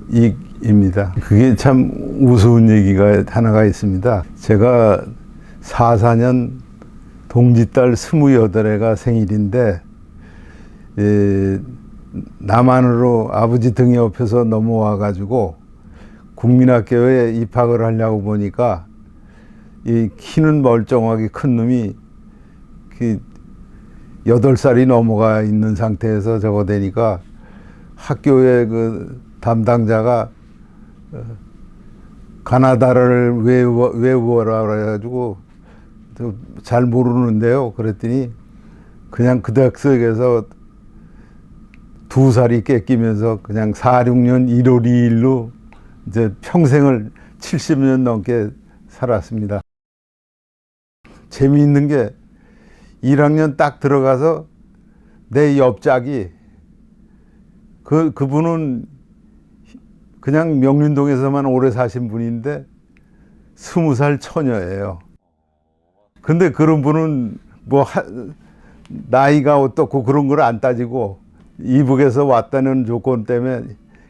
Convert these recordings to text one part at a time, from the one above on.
고수익입니다. 그게 참 우스운 얘기가 하나가 있습니다. 제가 44년 동짓달 28애가 생일인데 남한으로 아버지 등 옆에서 넘어와 가지고 국민학교에 입학을 하려고 보니까 이 키는 멀쩡하게 큰 놈이 그 8살이 넘어가 있는 상태에서 저거 되니까 학교의 그 담당자가 가나다를 외우라 그래가지고 잘 모르는데요. 그랬더니 그냥 그 덕석에서 2살이 깎이면서 그냥 46년 1월 2일로 이제 평생을 70년 넘게 살았습니다. 재미있는 게 1학년 딱 들어가서 내 옆짝이 그분은 그냥 명륜동에서만 오래 사신 분인데 20살 처녀예요. 근데 그런 분은 뭐 나이가 어떻고 그런 걸 안 따지고 이북에서 왔다는 조건 때문에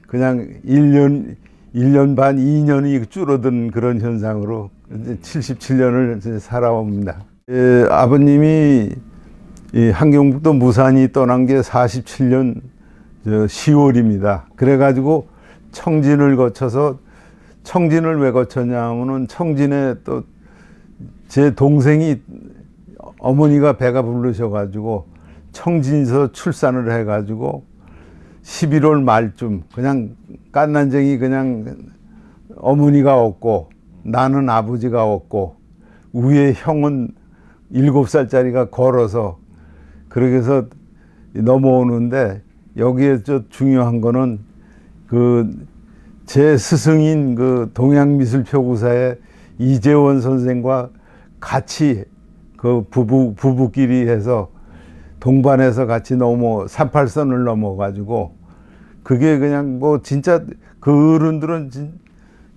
그냥 1년 반, 2년이 줄어든 그런 현상으로 이제 77년을 살아옵니다. 아버님이 함경북도 무산이 떠난 게 47년 10월입니다. 그래가지고 청진을 거쳐서 청진을 왜 거쳤냐 하면은 청진에 또 제 동생이 어머니가 배가 부르셔가지고 청진에서 출산을 해가지고 11월 말쯤 그냥 깐난쟁이 그냥 어머니가 없고 나는 아버지가 없고 위에 형은 7살짜리가 걸어서 그렇게 해서 넘어오는데 여기에 저 중요한 거는 그 제 스승인 그 동양미술표구사의 이재원 선생과 같이 그 부부끼리 해서 동반해서 같이 38선을 넘어가지고 그게 그냥 뭐 진짜 그 어른들은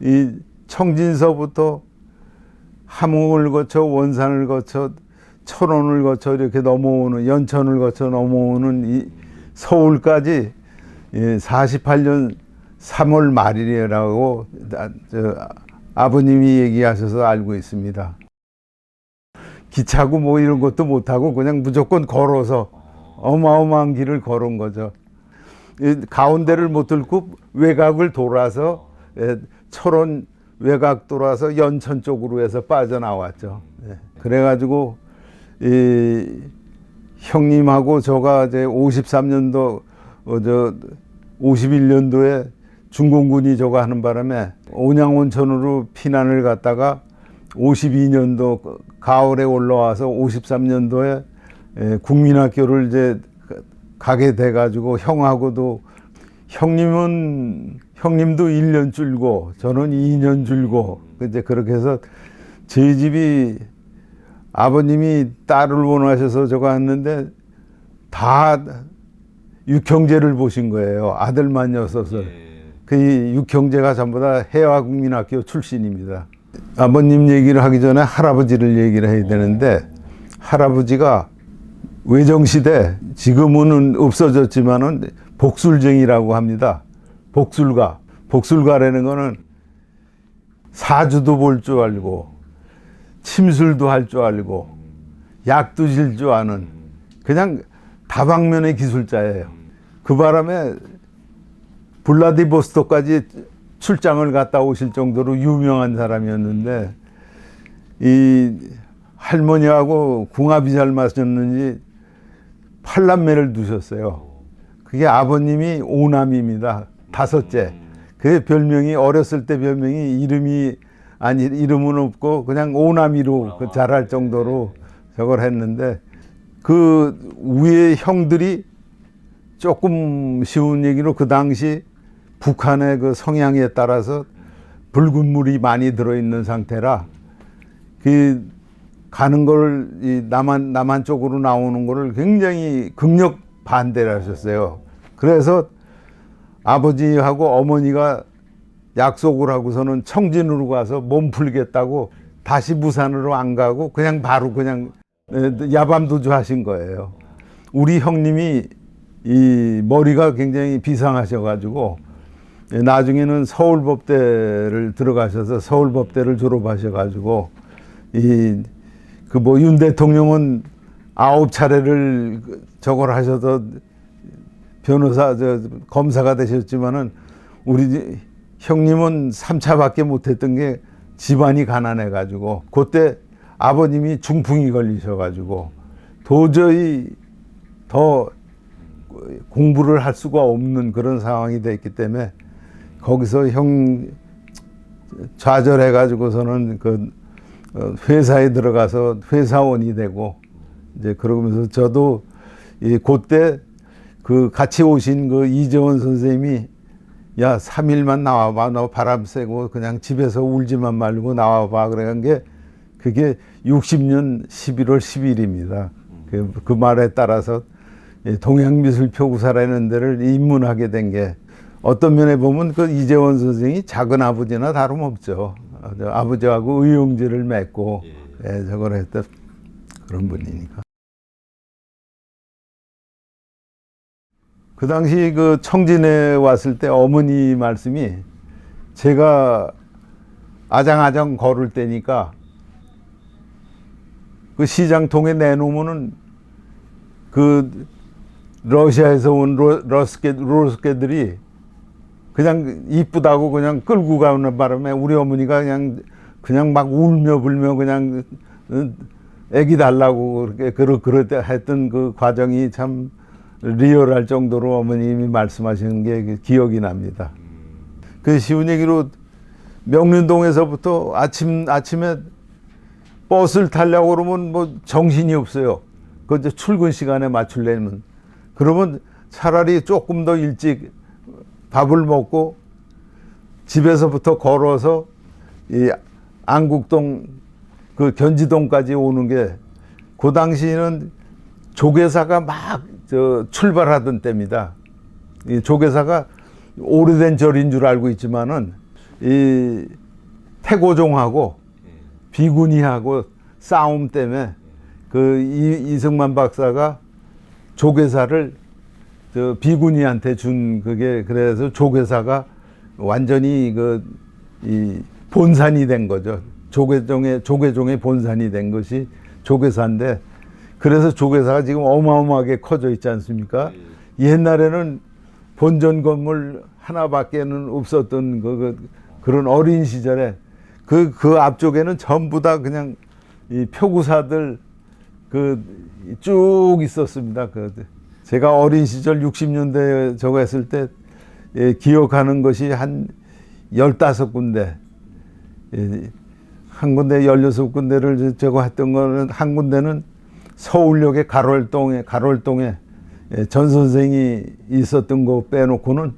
이 청진서부터 함흥을 거쳐 원산을 거쳐 철원을 거쳐 이렇게 넘어오는 연천을 거쳐 넘어오는 이 서울까지 48년 3월 말이라고 아버님이 얘기하셔서 알고 있습니다. 기차고 뭐 이런 것도 못하고 그냥 무조건 걸어서 어마어마한 길을 걸은 거죠. 가운데를 못 뚫고 외곽을 돌아서 철원 외곽 돌아서 연천 쪽으로 해서 빠져나왔죠. 그래가지고 형님하고 저가 이제 53년도 51년도에 중공군이 저거 하는 바람에 온양온천으로 피난을 갔다가 52년도 가을에 올라와서 53년도에 국민학교를 이제 가게 돼가지고 형하고도 형님도 1년 줄고 저는 2년 줄고 이제 그렇게 해서 저희 집이 아버님이 딸을 원하셔서 저거 했는데 다 육형제를 보신 거예요. 아들만 6을. 그 육형제가 전부 다 해화국민학교 출신입니다. 아버님 얘기를 하기 전에 할아버지를 얘기를 해야 되는데 할아버지가 외정시대 지금은 없어졌지만은 복술쟁이라고 합니다. 복술가라는 거는 사주도 볼 줄 알고 침술도 할 줄 알고 약도 질 줄 아는 그냥 다방면의 기술자예요. 그 바람에 블라디보스토크까지 출장을 갔다 오실 정도로 유명한 사람이었는데 이 할머니하고 궁합이 잘 맞았는지 8남매를 두셨어요. 그게 아버님이 오남입니다. 5째. 그 별명이 어렸을 때 별명이 이름은 없고 그냥 오남이로 자랄 정도로 저걸 했는데 그 위에 형들이 조금 쉬운 얘기로 그 당시 북한의 그 성향에 따라서 붉은 물이 많이 들어있는 상태라 그 가는 걸 이 남한 쪽으로 나오는 거를 굉장히 극력 반대를 하셨어요. 그래서 아버지하고 어머니가 약속을 하고서는 청진으로 가서 몸 풀겠다고 다시 무산으로 안 가고 그냥 바로 그냥 야밤도주 하신 거예요. 우리 형님이 이 머리가 굉장히 비상하셔가지고 나중에는 서울법대를 들어가셔서 서울법대를 졸업하셔가지고 이 그 뭐 윤 대통령은 9차례를 저걸 하셔서 변호사 검사가 되셨지만은 우리 형님은 3차밖에 못했던 게 집안이 가난해가지고 그때 아버님이 중풍이 걸리셔가지고 도저히 더 공부를 할 수가 없는 그런 상황이 됐기 때문에 거기서 형 좌절해가지고서는 그 회사에 들어가서 회사원이 되고 이제 그러면서 저도 그때 그 같이 오신 그 이재원 선생님이 야 3일만 나와봐 너 바람 쐬고 그냥 집에서 울지만 말고 나와봐 그런 게 그게 60년 11월 10일입니다. 그 말에 따라서 동양미술표구사라는 데를 입문하게 된 게 어떤 면에 보면 그 이재원 선생이 작은 아버지나 다름없죠. 아버지하고 의형제를 맺고 저걸 했던 그런 분이니까. 그 당시 그 청진에 왔을 때 어머니 말씀이 제가 아장아장 걸을 때니까 그 시장통에 내놓으면은 그 러시아에서 온 로스케들이 그냥 이쁘다고 그냥 끌고 가는 바람에 우리 어머니가 그냥 막 울며 불며 그냥 애기 달라고 그렇게 했던 그 과정이 참 리얼할 정도로 어머님이 말씀하시는 게 기억이 납니다. 그 쉬운 얘기로 명륜동에서부터 아침에 버스를 타려고 그러면 뭐 정신이 없어요. 그 출근 시간에 맞추려면. 그러면 차라리 조금 더 일찍 밥을 먹고 집에서부터 걸어서 이 안국동 그 견지동까지 오는 게 그 당시에는 조계사가 막 출발하던 때입니다. 이 조계사가 오래된 절인 줄 알고 있지만은 이 태고종하고 비구니하고 싸움 때문에 그 이승만 박사가 조계사를 비구니한테 준 그게 그래서 조계사가 완전히 이 본산이 된 거죠. 조계종의 본산이 된 것이 조계사인데 그래서 조계사가 지금 어마어마하게 커져 있지 않습니까? 옛날에는 본전 건물 하나밖에는 없었던 그런 어린 시절에 그 앞쪽에는 전부 다 그냥 이 표구사들 쭉 있었습니다. 제가 어린 시절 60년대 저거 했을 때 기억하는 것이 한 15군데, 한 군데 16군데를 저거 했던 거는 한 군데는 서울역의 가롤동에 전 선생이 있었던 거 빼놓고는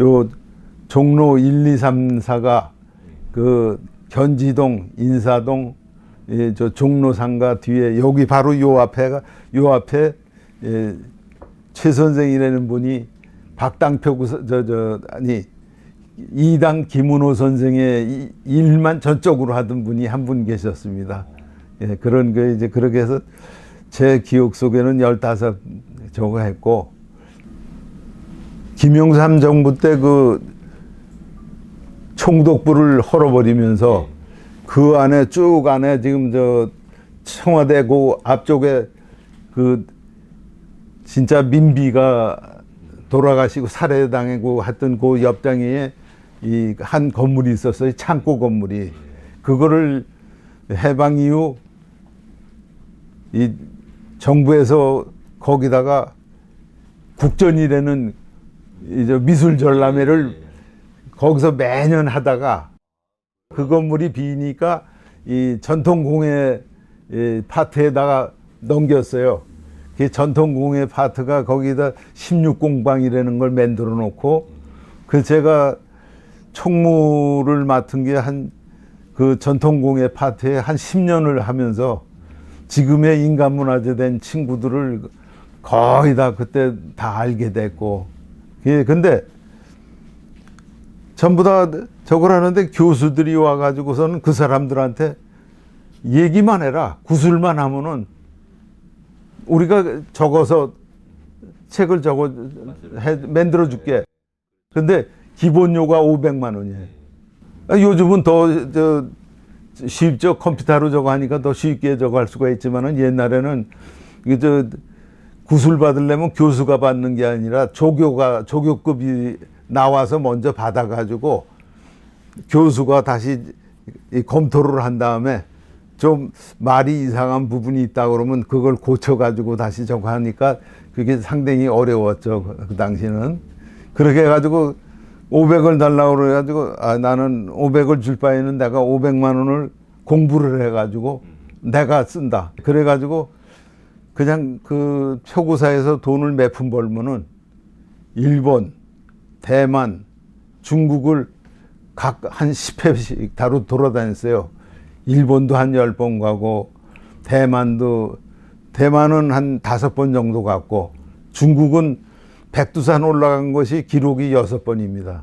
요 종로 1, 2, 3, 4가 그 견지동, 인사동, 저 종로상가 뒤에 여기 바로 요 앞에 최 선생이라는 분이 박당표 이당 김은호 선생의 일만 저쪽으로 하던 분이 한 분 계셨습니다. 그런 거 이제 그렇게 해서 제 기억 속에는 15 저거 했고 김영삼 정부 때 그 총독부를 헐어버리면서 그 안에 쭉 안에 지금 저 청와대 그 앞쪽에 그 진짜 민비가 돌아가시고 살해당하고 했던 그 옆장에 이 한 건물이 있었어요. 창고 건물이. 그거를 해방 이후 이 정부에서 거기다가 국전이라는 이제 미술 전람회를 거기서 매년 하다가 그 건물이 비니까 이 전통공예 파트에다가 넘겼어요. 그 전통공예 파트가 거기다 16공방이라는 걸 만들어 놓고 그 제가 총무를 맡은 게 그 전통공예 파트에 한 10년을 하면서 지금의 인간문화재 된 친구들을 거의 다 그때 다 알게 됐고 근데 전부 다 저걸 하는데 교수들이 와가지고서는 그 사람들한테 얘기만 해라. 구술만 하면은 우리가 적어서 책을 만들어 줄게. 근데 기본료가 500만 원이에요. 요즘은 더 쉽죠. 컴퓨터로 저거 하니까 더 쉽게 저거 할 수가 있지만은 옛날에는 이게 구술 받으려면 교수가 받는 게 아니라 조교급이 나와서 먼저 받아가지고 교수가 다시 검토를 한 다음에 좀 말이 이상한 부분이 있다 그러면 그걸 고쳐가지고 다시 저거 하니까 그게 상당히 어려웠죠. 그 당시는. 그렇게 해가지고 500을 달라고 그래가지고 나는 500을 줄 바에는 내가 500만 원을 공부를 해가지고 내가 쓴다. 그래가지고 그냥 그 표구사에서 돈을 몇 푼 벌면은 일본, 대만, 중국을 각 한 10회씩 다로 돌아다녔어요. 일본도 한 10번 가고 대만은 한 5번 정도 갔고 중국은 백두산 올라간 것이 기록이 6번입니다.